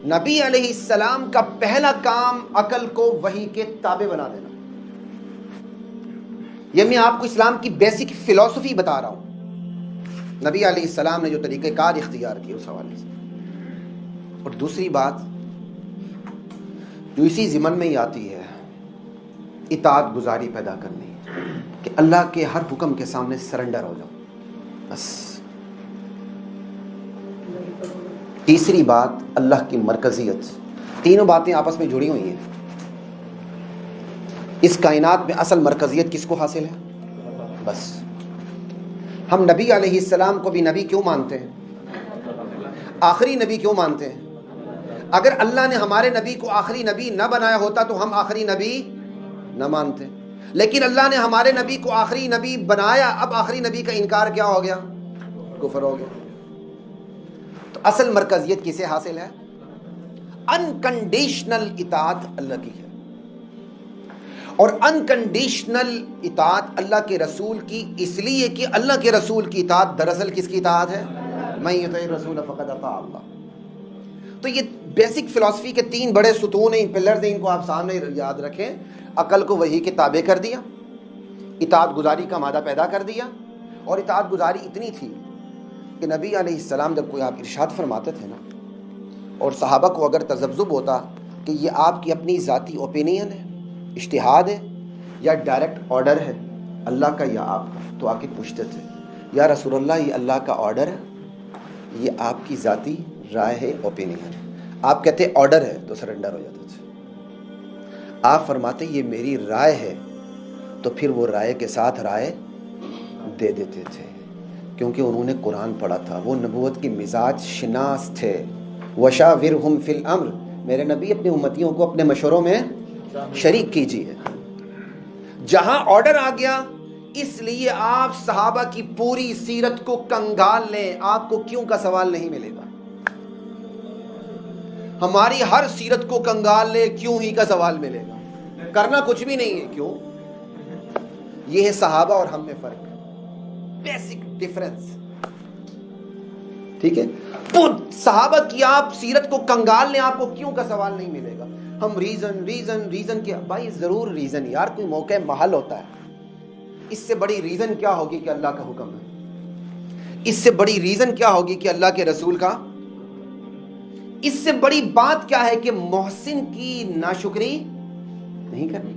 نبی علیہ السلام کا پہلا کام عقل کو وحی کے تابع بنا دینا. یہ میں آپ کو اسلام کی بیسک فلسفی بتا رہا ہوں. نبی علیہ السلام نے جو طریقہ کار اختیار کیا اس حوالے سے. اور دوسری بات جو اسی ضمن میں ہی آتی ہے، اطاعت گزاری پیدا کرنی، کہ اللہ کے ہر حکم کے سامنے سرنڈر ہو جاؤ بس. تیسری بات اللہ کی مرکزیت. تینوں باتیں آپس میں جڑی ہوئی ہیں. اس کائنات میں اصل مرکزیت کس کو حاصل ہے؟ بس. ہم نبی علیہ السلام کو بھی نبی کیوں مانتے ہیں؟ آخری نبی کیوں مانتے ہیں؟ اگر اللہ نے ہمارے نبی کو آخری نبی نہ بنایا ہوتا تو ہم آخری نبی نہ مانتے. لیکن اللہ نے ہمارے نبی کو آخری نبی بنایا. اب آخری نبی کا انکار کیا ہو گیا؟ کفر ہو گیا. تو اصل مرکزیت کسے حاصل ہے؟ انکنڈیشنل اطاعت اللہ کی ہے. اور انکنڈیشنل اطاعت اللہ کے رسول کی اس لیے کہ اللہ کے رسول کی اطاعت دراصل کس کی اطاعت ہے؟ من یطع الرسول فقد اطاع اللہ. تو یہ بیسک فلسفی کے تین بڑے ستون ہیں، پلرز ہیں، ان کو آپ سامنے یاد رکھیں. عقل کو وحی کے تابع کر دیا، اطاعت گزاری کا مادہ پیدا کر دیا. اور اطاعت گزاری اتنی تھی کہ نبی علیہ السلام جب کوئی آپ ارشاد فرماتے تھے نا، اور صحابہ کو اگر تذبذب ہوتا کہ یہ آپ کی اپنی ذاتی اوپینین ہے، اجتہاد ہے، یا ڈائریکٹ آرڈر ہے اللہ کا یا آپ کا، تو آ کے پوچھتے تھے یا رسول اللہ یہ اللہ کا آرڈر ہے، یہ آپ کی ذاتی رائے ہے، اوپینین ہے؟ آپ کہتے آرڈر ہے تو سرنڈر ہو جاتے تھے. آپ فرماتے یہ میری رائے ہے تو پھر وہ رائے کے ساتھ رائے دے دیتے تھے، کیونکہ انہوں نے قرآن پڑھا تھا، وہ نبوت کی مزاج شناس تھے. وشاورہم فی الامر، میرے نبی اپنی امتیوں کو اپنے مشوروں میں شریک کیجیے. جہاں آرڈر آ گیا، اس لیے آپ صحابہ کی پوری سیرت کو کنگال لیں، آپ کو کیوں کا سوال نہیں ملے گا. ہماری ہر سیرت کو کنگال لے، کیوں ہی کا سوال ملے گا. کرنا کچھ بھی نہیں ہے. کیوں؟ یہ ہے صحابہ اور ہم میں فرق، بیسک ڈفرنس. ٹھیک ہے، صحابہ کی آپ سیرت کو کنگال لیں، آپ کو کیوں کا سوال نہیں ملے گا. ہم ریزن کیا بھائی؟ ضرور ریزن یار، کوئی موقع محل ہوتا ہے. اس سے بڑی ریزن کیا ہوگی کہ اللہ کا حکم ہے؟ اس سے بڑی ریزن کیا ہوگی کہ اللہ کے رسول کا؟ اس سے بڑی بات کیا ہے کہ محسن کی ناشکری نہیں کرنی.